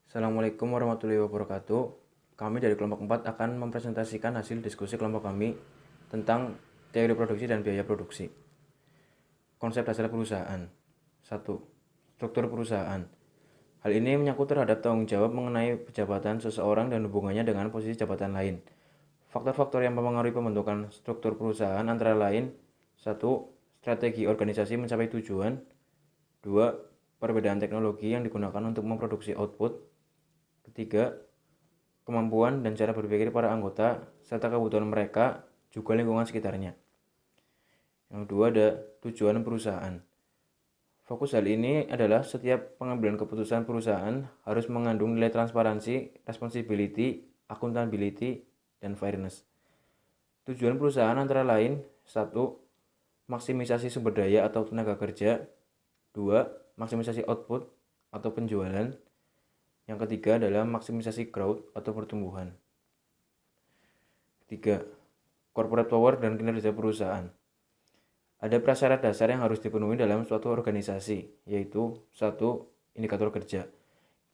Assalamualaikum warahmatullahi wabarakatuh. Kami dari kelompok 4 akan mempresentasikan hasil diskusi kelompok kami tentang teori produksi dan biaya produksi. Konsep dasar perusahaan. 1. Struktur perusahaan. Hal ini menyangkut terhadap tanggung jawab mengenai jabatan seseorang dan hubungannya dengan posisi jabatan lain. Faktor-faktor yang mempengaruhi pembentukan struktur perusahaan antara lain: 1. Strategi organisasi mencapai tujuan. 2. Perbedaan teknologi yang digunakan untuk memproduksi output. Ketiga, kemampuan dan cara berpikir para anggota, serta kebutuhan mereka, juga lingkungan sekitarnya. Yang kedua ada tujuan perusahaan. Fokus hal ini adalah setiap pengambilan keputusan perusahaan harus mengandung nilai transparansi, responsibility, accountability, dan fairness. Tujuan perusahaan antara lain: 1. Maksimisasi sumber daya atau tenaga kerja. 2. Maksimisasi output atau penjualan. Yang ketiga adalah maksimisasi growth atau pertumbuhan. 3. Corporate power dan kinerja perusahaan. Ada prasyarat dasar yang harus dipenuhi dalam suatu organisasi, yaitu 1. Indikator kerja.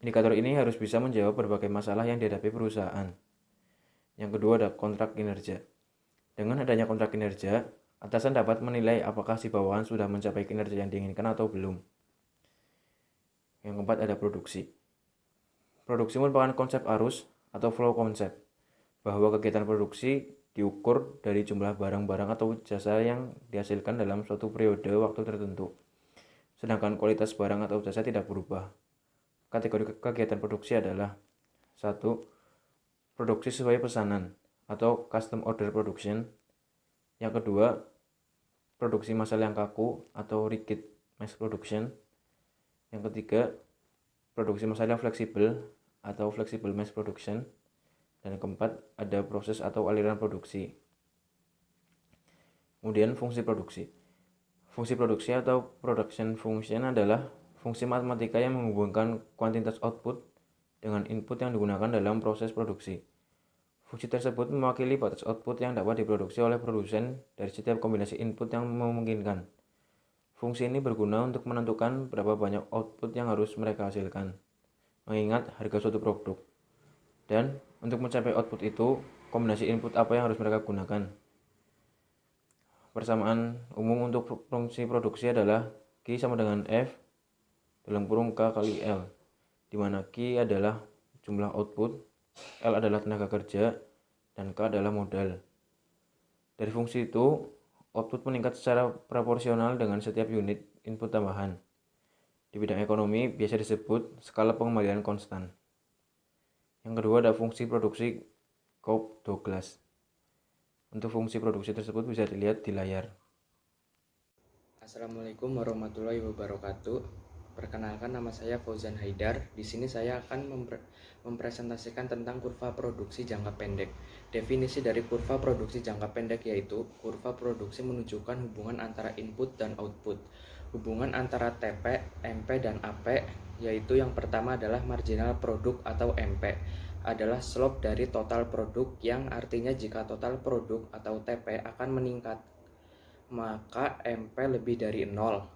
Indikator ini harus bisa menjawab berbagai masalah yang dihadapi perusahaan. Yang kedua ada kontrak kinerja. Dengan adanya kontrak kinerja, atasan dapat menilai apakah si bawahan sudah mencapai kinerja yang diinginkan atau belum. Yang keempat ada produksi. Produksi merupakan konsep arus atau flow konsep, bahwa kegiatan produksi diukur dari jumlah barang-barang atau jasa yang dihasilkan dalam suatu periode waktu tertentu. Sedangkan kualitas barang atau jasa tidak berubah. Kategori kegiatan produksi adalah: 1. Produksi sesuai pesanan atau custom order production. Yang kedua, produksi massal yang kaku atau rigid mass production. Yang ketiga, produksi massal yang fleksibel atau flexible mass production. Dan yang keempat, ada proses atau aliran produksi. Kemudian fungsi produksi. Fungsi produksi atau production function adalah fungsi matematika yang menghubungkan kuantitas output dengan input yang digunakan dalam proses produksi. Fungsi tersebut mewakili batas output yang dapat diproduksi oleh produsen dari setiap kombinasi input yang memungkinkan. Fungsi ini berguna untuk menentukan berapa banyak output yang harus mereka hasilkan, mengingat harga suatu produk. Dan untuk mencapai output itu, kombinasi input apa yang harus mereka gunakan. Persamaan umum untuk fungsi produksi adalah Q sama dengan F dalam kurung K kali L, di mana Q adalah jumlah output, L adalah tenaga kerja, dan K adalah modal. Dari fungsi itu, output meningkat secara proporsional dengan setiap unit input tambahan. Di bidang ekonomi biasa disebut skala pengembalian konstan. Yang kedua ada fungsi produksi Cobb-Douglas. Untuk fungsi produksi tersebut bisa dilihat di layar. Assalamualaikum warahmatullahi wabarakatuh. Perkenalkan, nama saya Fauzan Haidar. Di sini saya akan mempresentasikan tentang kurva produksi jangka pendek. Definisi dari kurva produksi jangka pendek yaitu kurva produksi menunjukkan hubungan antara input dan output. Hubungan antara TP, MP, dan AP, yaitu yang pertama adalah marginal produk atau MP, adalah slope dari total produk, yang artinya jika total produk atau TP akan meningkat, maka MP lebih dari 0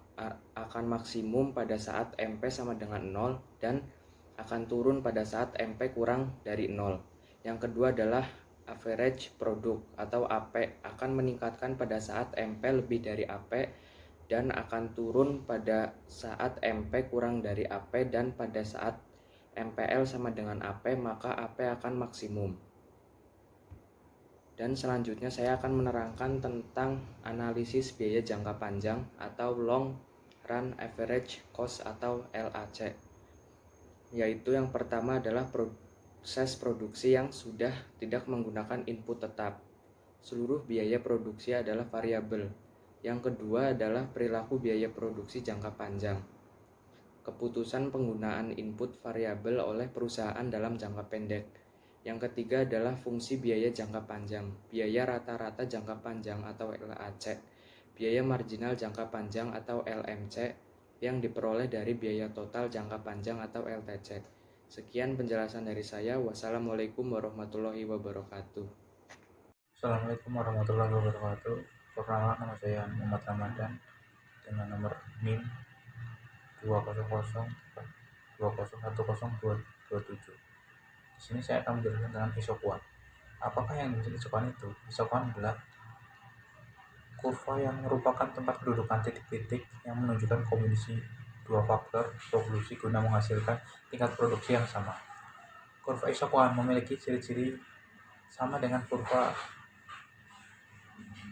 akan maksimum pada saat MP sama dengan 0 dan akan turun pada saat MP kurang dari 0. Yang kedua adalah average produk atau AP, akan meningkatkan pada saat MP lebih dari AP dan akan turun pada saat MP kurang dari AP, dan pada saat MPL sama dengan AP maka AP akan maksimum. Dan selanjutnya saya akan menerangkan tentang analisis biaya jangka panjang atau long run average cost atau LAC. Yaitu yang pertama adalah proses produksi yang sudah tidak menggunakan input tetap. Seluruh biaya produksi adalah variabel. Yang kedua adalah perilaku biaya produksi jangka panjang. Keputusan penggunaan input variabel oleh perusahaan dalam jangka pendek. Yang ketiga adalah fungsi biaya jangka panjang, biaya rata-rata jangka panjang atau LAC, biaya marginal jangka panjang atau LMC, yang diperoleh dari biaya total jangka panjang atau LTC. Sekian penjelasan dari saya. Wassalamualaikum warahmatullahi wabarakatuh. Assalamualaikum warahmatullahi wabarakatuh. Perkenalkan, nama saya Muhammad Ramadan dengan nomor NIM 200 201023. 27. Di sini saya akan menjelaskan tentang isokuan. Apakah yang dimaksud isokuan itu? Isokuan adalah kurva yang merupakan tempat kedudukan titik-titik yang menunjukkan kombinasi dua faktor revolusi guna menghasilkan tingkat produksi yang sama. Kurva isokuan memiliki ciri-ciri sama dengan kurva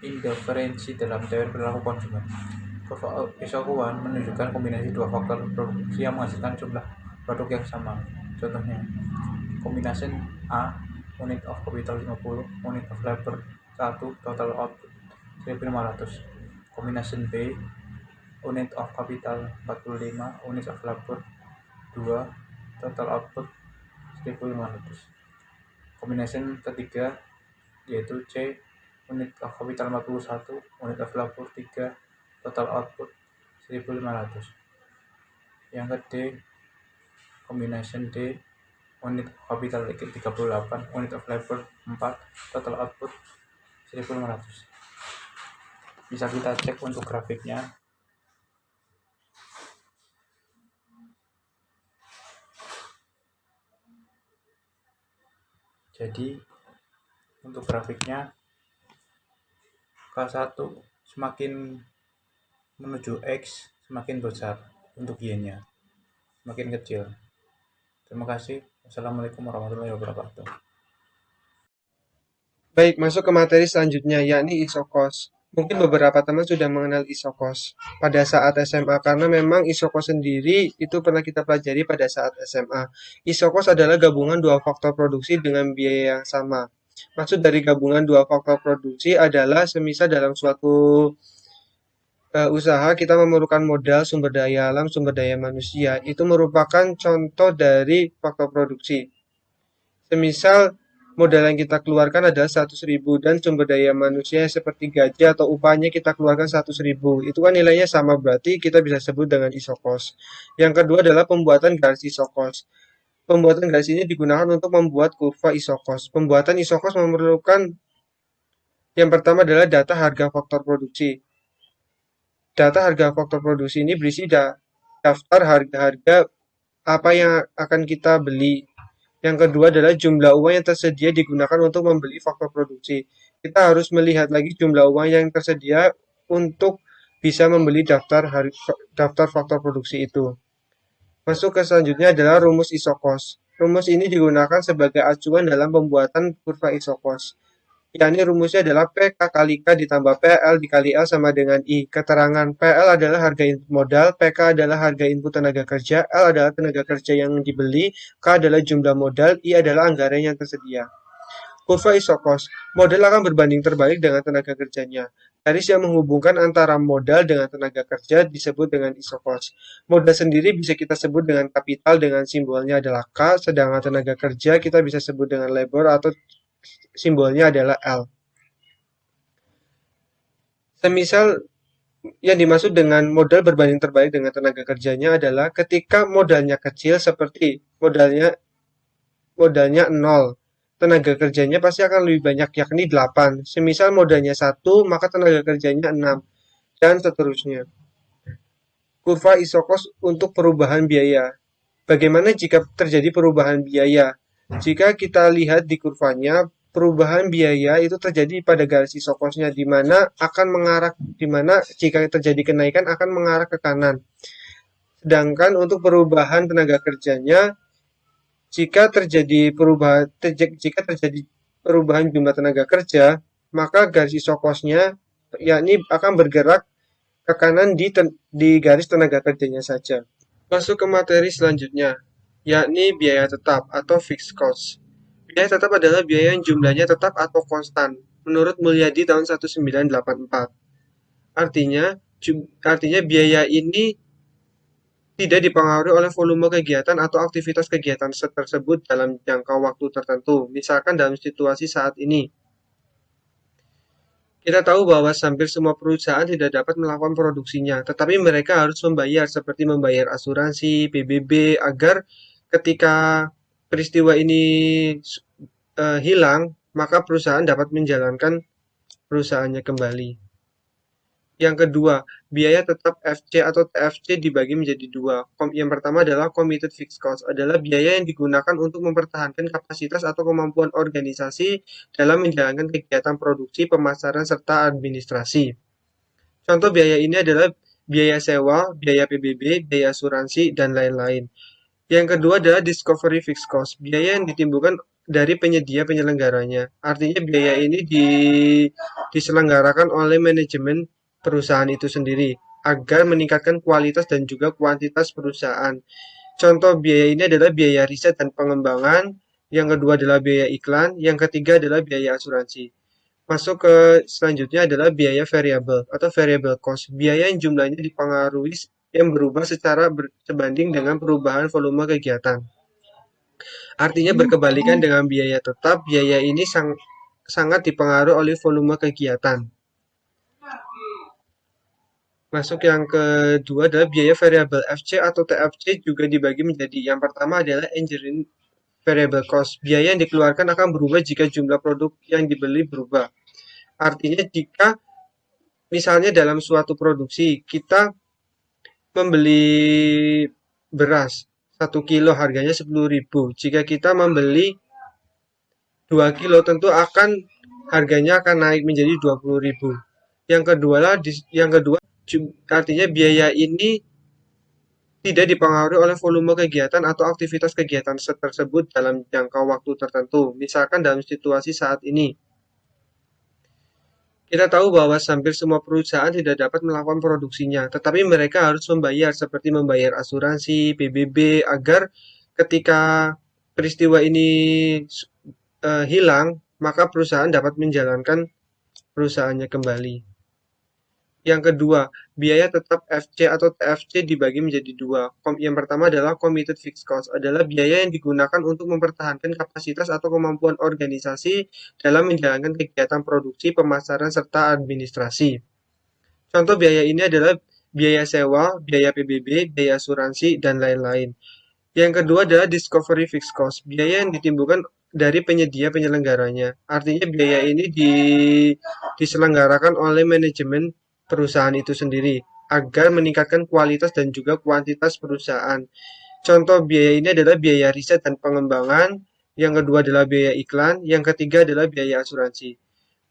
indiferensi dalam teori perilaku konsumen. Kurva isokuan menunjukkan kombinasi dua faktor produksi yang menghasilkan jumlah produk yang sama. Contohnya, kombinasi A, unit of capital 50, unit of labor 1, total output 1500. Kombinasi B, unit of capital 45, unit of labor 2, total output 1500. Kombinasi ketiga yaitu C, unit of capital 41, unit of labor 3, total output 1500. Yang ke D, kombinasi D, unit of capital 38, unit of labor 4, total output 1500. Bisa kita cek untuk grafiknya. Jadi untuk grafiknya K1 semakin menuju X semakin besar untuk Y-nya, semakin kecil. Terima kasih. Wassalamualaikum warahmatullahi wabarakatuh. Baik, masuk ke materi selanjutnya, yakni isokos. Mungkin beberapa teman sudah mengenal isokos pada saat SMA, karena memang isokos sendiri itu pernah kita pelajari pada saat SMA. Isokos adalah gabungan dua faktor produksi dengan biaya yang sama. Maksud dari gabungan dua faktor produksi adalah semisal dalam suatu usaha kita memerlukan modal, sumber daya alam, sumber daya manusia. Itu merupakan contoh dari faktor produksi. Semisal modal yang kita keluarkan adalah 100.000 dan sumber daya manusia seperti gaji atau upahnya kita keluarkan 100.000. Itu kan nilainya sama, berarti kita bisa sebut dengan isokos. Yang kedua adalah pembuatan garis isokos. Pembuatan garis ini digunakan untuk membuat kurva isokos. Pembuatan isokos memerlukan yang pertama adalah data harga faktor produksi. Data harga faktor produksi ini berisi daftar harga-harga apa yang akan kita beli. Yang kedua adalah jumlah uang yang tersedia digunakan untuk membeli faktor produksi. Kita harus melihat lagi jumlah uang yang tersedia untuk bisa membeli daftar faktor produksi itu. Masuk ke selanjutnya adalah rumus isokos. Rumus ini digunakan sebagai acuan dalam pembuatan kurva isokos. Yakni rumusnya adalah PK kali K ditambah PL dikali L sama dengan I. Keterangan PL adalah harga input modal, PK adalah harga input tenaga kerja, L adalah tenaga kerja yang dibeli, K adalah jumlah modal, I adalah anggaran yang tersedia. Kurva isokos, modal akan berbanding terbalik dengan tenaga kerjanya. Garis yang menghubungkan antara modal dengan tenaga kerja disebut dengan isokos. Modal sendiri bisa kita sebut dengan kapital dengan simbolnya adalah K, sedangkan tenaga kerja kita bisa sebut dengan labor atau simbolnya adalah L. Semisal yang dimaksud dengan modal berbanding terbalik dengan tenaga kerjanya adalah ketika modalnya kecil seperti modalnya 0, tenaga kerjanya pasti akan lebih banyak yakni 8. Semisal modalnya 1, maka tenaga kerjanya 6 dan seterusnya. Kurva isokos untuk perubahan biaya. Bagaimana jika terjadi perubahan biaya? Jika kita lihat di kurvanya, perubahan biaya itu terjadi pada garis isokosnya di mana jika terjadi kenaikan akan mengarah ke kanan. Sedangkan untuk perubahan tenaga kerjanya jika terjadi perubahan jumlah tenaga kerja, maka garis isokosnya yakni akan bergerak ke kanan di garis tenaga kerjanya saja. Masuk ke materi selanjutnya, yakni biaya tetap atau fixed cost. Biaya tetap adalah biaya yang jumlahnya tetap atau konstan, menurut Mulyadi tahun 1984. Artinya biaya ini tidak dipengaruhi oleh volume kegiatan atau aktivitas kegiatan tersebut dalam jangka waktu tertentu. Misalkan dalam situasi saat ini, kita tahu bahwa hampir semua perusahaan tidak dapat melakukan produksinya, tetapi mereka harus membayar seperti membayar asuransi, PBB, agar ketika peristiwa ini hilang, maka perusahaan dapat menjalankan perusahaannya kembali. Yang kedua, biaya tetap FC atau TFC dibagi menjadi dua. Yang pertama adalah committed fixed cost, adalah biaya yang digunakan untuk mempertahankan kapasitas atau kemampuan organisasi dalam menjalankan kegiatan produksi, pemasaran, serta administrasi. Contoh biaya ini adalah biaya sewa, biaya PBB, biaya asuransi, dan lain-lain. Yang kedua adalah discovery fixed cost, biaya yang ditimbulkan dari penyedia penyelenggaranya. Artinya biaya ini diselenggarakan oleh manajemen perusahaan itu sendiri agar meningkatkan kualitas dan juga kuantitas perusahaan. Contoh biaya ini adalah biaya riset dan pengembangan, yang kedua adalah biaya iklan, yang ketiga adalah biaya asuransi. Masuk ke selanjutnya adalah biaya variabel atau variable cost, biaya yang jumlahnya dipengaruhi yang berubah secara sebanding dengan perubahan volume kegiatan. Artinya berkebalikan dengan biaya tetap, biaya ini sangat dipengaruhi oleh volume kegiatan. Masuk yang kedua adalah biaya variabel FC atau TFC juga dibagi menjadi yang pertama adalah engineering variable cost. Biaya yang dikeluarkan akan berubah jika jumlah produk yang dibeli berubah. Artinya jika misalnya dalam suatu produksi kita membeli beras 1 kilo harganya 10.000. Jika kita membeli 2 kilo tentu harganya akan naik menjadi 20.000. Yang kedua artinya biaya ini tidak dipengaruhi oleh volume kegiatan atau aktivitas kegiatan tersebut dalam jangka waktu tertentu. Misalkan dalam situasi saat ini, kita tahu bahwa hampir semua perusahaan tidak dapat melakukan produksinya, tetapi mereka harus membayar seperti membayar asuransi, PBB, agar ketika peristiwa ini hilang, maka perusahaan dapat menjalankan perusahaannya kembali. Yang kedua, biaya tetap FC atau TFC dibagi menjadi dua. Yang pertama adalah committed fixed cost, adalah biaya yang digunakan untuk mempertahankan kapasitas atau kemampuan organisasi dalam menjalankan kegiatan produksi, pemasaran, serta administrasi. Contoh biaya ini adalah biaya sewa, biaya PBB, biaya asuransi, dan lain-lain. Yang kedua adalah discovery fixed cost, biaya yang ditimbulkan dari penyedia penyelenggaranya. Artinya biaya ini diselenggarakan oleh manajemen perusahaan itu sendiri agar meningkatkan kualitas dan juga kuantitas perusahaan. Contoh biaya ini adalah biaya riset dan pengembangan, yang kedua adalah biaya iklan, yang ketiga adalah biaya asuransi.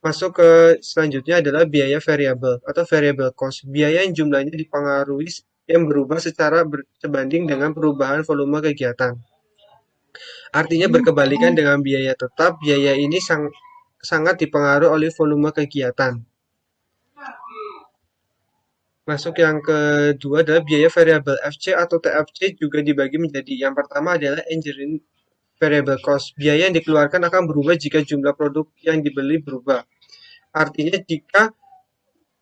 Masuk ke selanjutnya adalah biaya variabel atau variable cost, biaya yang jumlahnya dipengaruhi yang berubah secara sebanding dengan perubahan volume kegiatan. Artinya berkebalikan dengan biaya tetap, biaya ini sangat dipengaruhi oleh volume kegiatan. Masuk yang kedua adalah biaya variabel FC atau TFC juga dibagi menjadi yang pertama adalah engineering variable cost. Biaya yang dikeluarkan akan berubah jika jumlah produk yang dibeli berubah. Artinya jika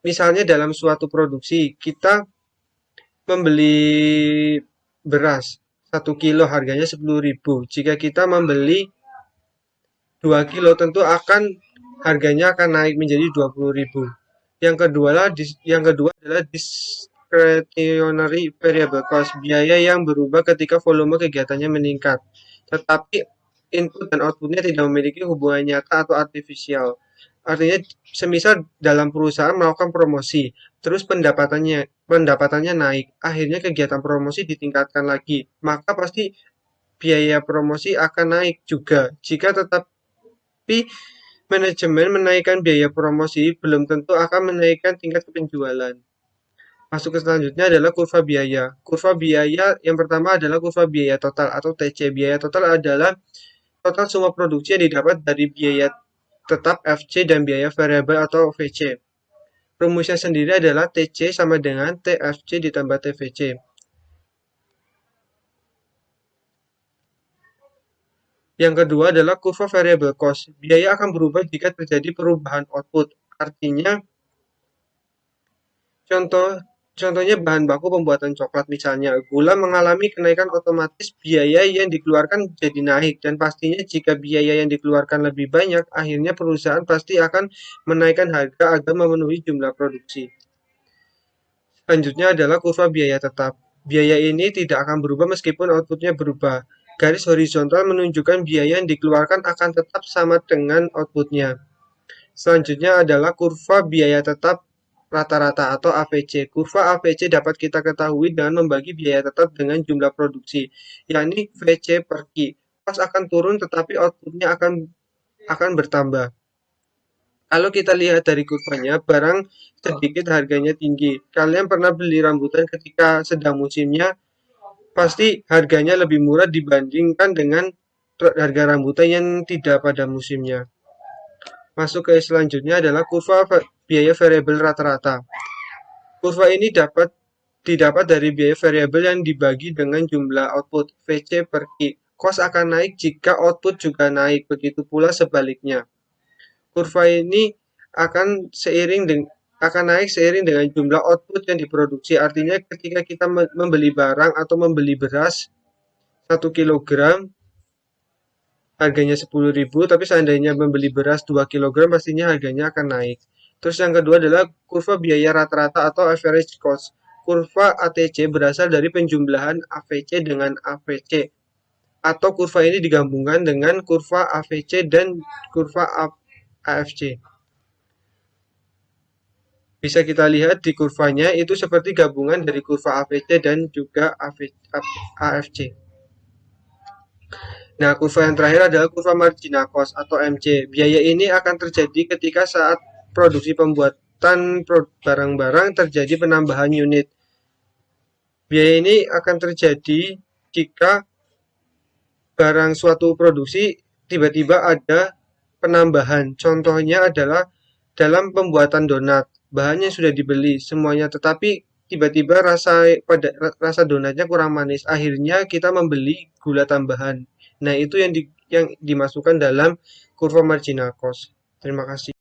misalnya dalam suatu produksi kita membeli beras 1 kilo harganya 10.000. Jika kita membeli 2 kilo tentu harganya akan naik menjadi 20.000. Yang kedua adalah discretionary variable cost, biaya yang berubah ketika volume kegiatannya meningkat, tetapi input dan outputnya tidak memiliki hubungan nyata atau artifisial. Artinya, semisal dalam perusahaan melakukan promosi, terus pendapatannya naik, akhirnya kegiatan promosi ditingkatkan lagi, maka pasti biaya promosi akan naik juga. Jika tetapi manajemen menaikkan biaya promosi, belum tentu akan menaikkan tingkat penjualan. Masuk ke selanjutnya adalah kurva biaya. Kurva biaya yang pertama adalah kurva biaya total atau TC. Biaya total adalah total semua produksi yang didapat dari biaya tetap FC dan biaya variabel atau VC. Rumusnya sendiri adalah TC sama dengan TFC ditambah TVC. Yang kedua adalah kurva variable cost. Biaya akan berubah jika terjadi perubahan output. Artinya, contohnya bahan baku pembuatan coklat misalnya, gula mengalami kenaikan otomatis biaya yang dikeluarkan jadi naik. Dan pastinya jika biaya yang dikeluarkan lebih banyak, akhirnya perusahaan pasti akan menaikkan harga agar memenuhi jumlah produksi. Selanjutnya adalah kurva biaya tetap. Biaya ini tidak akan berubah meskipun outputnya berubah. Garis horizontal menunjukkan biaya yang dikeluarkan akan tetap sama dengan outputnya. Selanjutnya adalah kurva biaya tetap rata-rata atau AVC. Kurva AVC dapat kita ketahui dengan membagi biaya tetap dengan jumlah produksi, yakni VC per Q. Cost akan turun tetapi outputnya akan bertambah. Kalau kita lihat dari kurvanya, barang sedikit harganya tinggi. Kalian pernah beli rambutan ketika sedang musimnya, pasti harganya lebih murah dibandingkan dengan harga rambutan yang tidak pada musimnya. Masuk ke selanjutnya adalah kurva biaya variabel rata-rata. Kurva ini didapat dari biaya variabel yang dibagi dengan jumlah output VC per Q. Cost akan naik jika output juga naik, begitu pula sebaliknya. Kurva ini akan naik seiring dengan jumlah output yang diproduksi. Artinya ketika kita membeli barang atau membeli beras 1 kg harganya 10.000, tapi seandainya membeli beras 2 kg pastinya harganya akan naik. Terus yang kedua adalah kurva biaya rata-rata atau average cost. Kurva ATC berasal dari penjumlahan AVC dengan AVC. Atau kurva ini digabungkan dengan kurva AVC dan kurva AFC. Bisa kita lihat di kurvanya itu seperti gabungan dari kurva AVC dan juga AFC. Nah, kurva yang terakhir adalah kurva marginal cost atau MC. Biaya ini akan terjadi ketika saat produksi pembuatan barang-barang terjadi penambahan unit. Biaya ini akan terjadi jika barang suatu produksi tiba-tiba ada penambahan. Contohnya adalah dalam pembuatan donat. Bahannya sudah dibeli semuanya, tetapi tiba-tiba rasa donatnya kurang manis. Akhirnya kita membeli gula tambahan. Nah, itu yang dimasukkan dalam kurva marginal cost. Terima kasih.